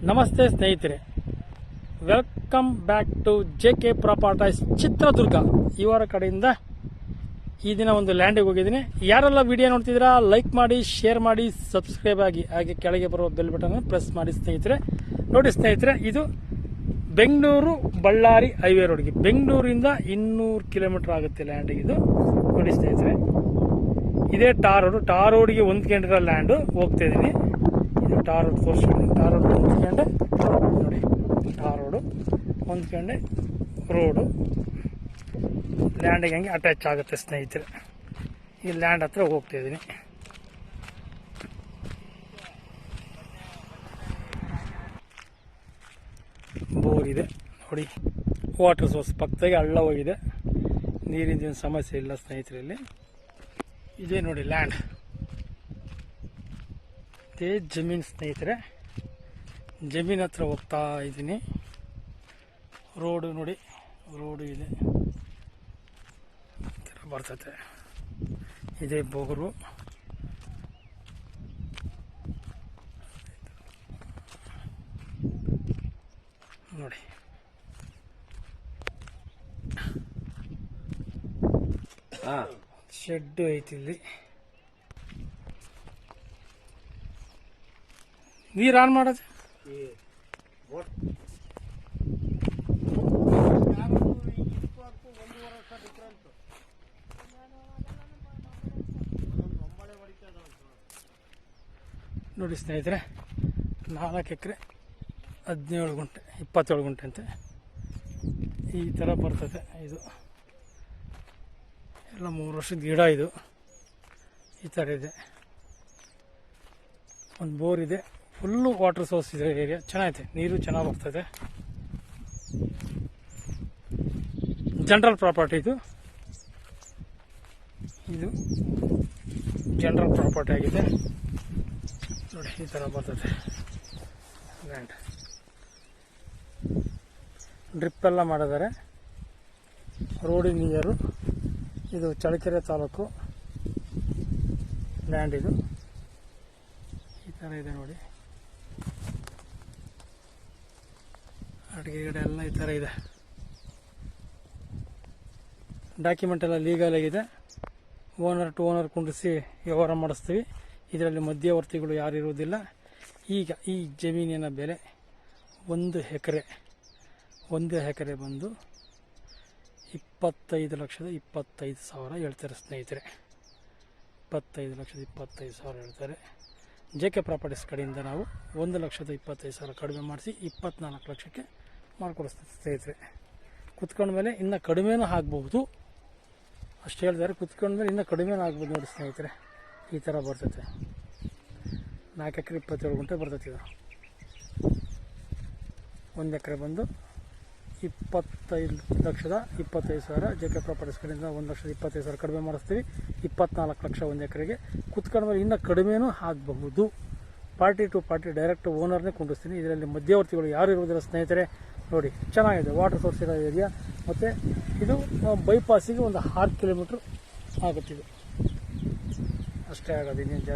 ನಮಸ್ತೆ ಸ್ನೇಹಿತರೆ, welcome back to JK properties Chitradurga. ಇವರ ಕಡೆಯಿಂದ ಈ ದಿನ ಒಂದು ಲ್ಯಾಂಡಿಗೆ ಹೋಗಿದ್ದೀನಿ. ಯಾರೆಲ್ಲ ವಿಡಿಯೋ ನೋಡ್ತಿದ್ದೀರಾ ಲೈಕ್ ಮಾಡಿ, ಶೇರ್ ಮಾಡಿ, ಸಬ್ಸ್ಕ್ರೈಬ್ ಆಗಿ, ಹಾಗೆ ಕೆಳಗೆ ಬರುವ ಬೆಲ್ ಬಟನ್ ಪ್ರೆಸ್ ಮಾಡಿ ಸ್ನೇಹಿತರೆ. ನೋಡಿ ಸ್ನೇಹಿತರೆ, ಇದು ಬೆಂಗಳೂರು ಬಳ್ಳಾರಿ ಹೈವೇ ರೋಡ್ಗೆ, ಬೆಂಗಳೂರಿಂದ 200 ಕಿಲೋಮೀಟರ್ ಆಗುತ್ತೆ ಲ್ಯಾಂಡಿಗೆ. ಇದು ನೋಡಿ ಸ್ನೇಹಿತರೆ, ಇದೇ ಟಾರ್ ರೋಡ್ಗೆ ಹೊಂದ್ಕೊಂಡಿರೋ ಲ್ಯಾಂಡು ಹೋಗ್ತಾ ಇದ್ದೀನಿ. ಇದು ಟಾರ್ ರೋಡ್ ತೋರಿಸ್ಕೊಂಡು, ಟಾರ್ ರೋಡ್ ಹೊಂದ್ಕೊಂಡೆ ನೋಡಿ, ಟಾರ್ ರೋಡು ಹೊಂದ್ಕೊಂಡೆ ರೋಡು ಲ್ಯಾಂಡಿಗೆ ಹಂಗೆ ಅಟ್ಯಾಚ್ ಆಗುತ್ತೆ ಸ್ನೇಹಿತರೆ. ಈ ಲ್ಯಾಂಡ್ ಹತ್ರ ಹೋಗ್ತಾ ಇದ್ದೀನಿ. ಬೋರ್ ಇದೆ ನೋಡಿ, ವಾಟರ್ ಸೋರ್ಸ್ ಪಕ್ಕದಾಗೆ ಹಳ್ಳ ಹೋಗಿದೆ, ನೀರಿನ ಸಮಸ್ಯೆ ಇಲ್ಲ ಸ್ನೇಹಿತರೆ. ಇಲ್ಲಿ ಇದೇ ನೋಡಿ ಲ್ಯಾಂಡ್, ಇದೇ ಜಮೀನು ಸ್ನೇಹಿತರೆ. ಜಮೀನ್ ಹತ್ರ ಹೋಗ್ತಾ ಇದ್ದೀನಿ. ರೋಡು ನೋಡಿ, ರೋಡು ಇದೆ ಬರ್ತದೆ. ಇದೇ ಬೋಗರು, ನೋಡಿ ಶೆಡ್ ಐತಿ. ಇಲ್ಲಿ ನೀರು ಆನ್ ಮಾಡೋದು ನೋಡಿ ಸ್ನೇಹಿತರೆ. 4 ಎಕರೆ 17 ಗುಂಟೆ 27 ಗುಂಟೆ ಅಂತೆ ಈ ಥರ ಬರ್ತದೆ. ಇದು ಎಲ್ಲ 3 ವರ್ಷದ ಗಿಡ. ಇದು ಈ ಥರ ಇದೆ. ಒಂದು ಬೋರ್ ಇದೆ, ಫುಲ್ಲು ವಾಟರ್ ಸೋರ್ಸ್ ಇದೆ. ಏರಿಯಾ ಚೆನ್ನಾಗಿದೆ, ನೀರು ಚೆನ್ನಾಗಿ ಬರ್ತದೆ. ಜನರಲ್ ಪ್ರಾಪರ್ಟಿ ಇದು ಜನರಲ್ ಪ್ರಾಪರ್ಟಿ ಆಗಿದೆ ನೋಡಿ. ಈ ಥರ ಬರ್ತದೆ ಲ್ಯಾಂಡ್. ಡ್ರಿಪ್ ಎಲ್ಲ ಮಾಡಿದ್ದಾರೆ. ರೋಡಿನ ನಿಯರು. ಇದು ಚಳ್ಳಕೆರೆ ತಾಲೂಕು ಲ್ಯಾಂಡ್. ಇದು ಈ ಥರ ಇದೆ ನೋಡಿ. ಅಡಿಗೆ ಗಿಡ ಎಲ್ಲ ಈ ಥರ ಇದೆ. ಡಾಕ್ಯುಮೆಂಟ್ ಎಲ್ಲ ಲೀಗಲ್ ಆಗಿದೆ. ಓನರ್ ಟು ಓನರ್ ಕುಂಡಿಸಿ ವ್ಯವಹಾರ ಮಾಡಿಸ್ತೀವಿ. ಇದರಲ್ಲಿ ಮಧ್ಯವರ್ತಿಗಳು ಯಾರು ಇರುವುದಿಲ್ಲ. ಈಗ ಈ ಜಮೀನಿನ ಬೆಲೆ 1 ಎಕರೆ ಬಂದು 25,25,000 ಹೇಳ್ತಾರೆ ಸ್ನೇಹಿತರೆ. 25,25,000 ಹೇಳ್ತಾರೆ. JK ಪ್ರಾಪರ್ಟೀಸ್ ಕಡೆಯಿಂದ ನಾವು 1,25,000 ಕಡಿಮೆ ಮಾಡಿಸಿ 24 ಲಕ್ಷಕ್ಕೆ ಮಾಡಿಕೊಡಿಸ್ತೀವಿ ಸ್ನೇಹಿತರೆ. ಕುತ್ಕೊಂಡ ಮೇಲೆ ಇನ್ನೂ ಕಡಿಮೆನೂ ಆಗ್ಬೋದು, ಅಷ್ಟು ಹೇಳ್ತಾರೆ. ಕುತ್ಕೊಂಡ ಮೇಲೆ ಇನ್ನೂ ಕಡಿಮೆನೂ ಆಗ್ಬೋದು ನೋಡಿ ಸ್ನೇಹಿತರೆ. ಈ ಥರ ಬರ್ತೈತೆ. 4 ಎಕರೆ 27 ಗುಂಟೆ ಬರ್ತೈತೆ. ಇದು 1 ಎಕರೆ ಬಂದು 25,25,000 JK ಪ್ರಾಪರ್ಟೀಸ್ ಕಡೆಯಿಂದ 1,25,000 ಕಡಿಮೆ ಮಾಡಿಸ್ತೀವಿ. 24 ಲಕ್ಷ 1 ಎಕರೆಗೆ. ಕುತ್ಕೊಂಡ ಮೇಲೆ ಇನ್ನೂ ಕಡಿಮೆನೂ ಆಗಬಹುದು. ಪಾರ್ಟಿ ಟು ಪಾರ್ಟಿ ಡೈರೆಕ್ಟ್ ಓನರ್ನೇ ಕುಂಡಿಸ್ತೀನಿ. ಇದರಲ್ಲಿ ಮಧ್ಯವರ್ತಿಗಳು ಯಾರು ಇರುವುದಿಲ್ಲ ಸ್ನೇಹಿತರೆ. ನೋಡಿ ಚೆನ್ನಾಗಿದೆ, ವಾಟರ್ ಸೋರ್ಸ್ ಇರೋ ಏರಿಯಾ. ಮತ್ತು ಇದು ಬೈಪಾಸಿಗೆ ಒಂದು 6 ಕಿಲೋಮೀಟ್ರ್ ಆಗುತ್ತಿದೆ, ಅಷ್ಟೇ ಆಗೋದು, ಇನ್ನೇನು ಜಾಸ್ತಿ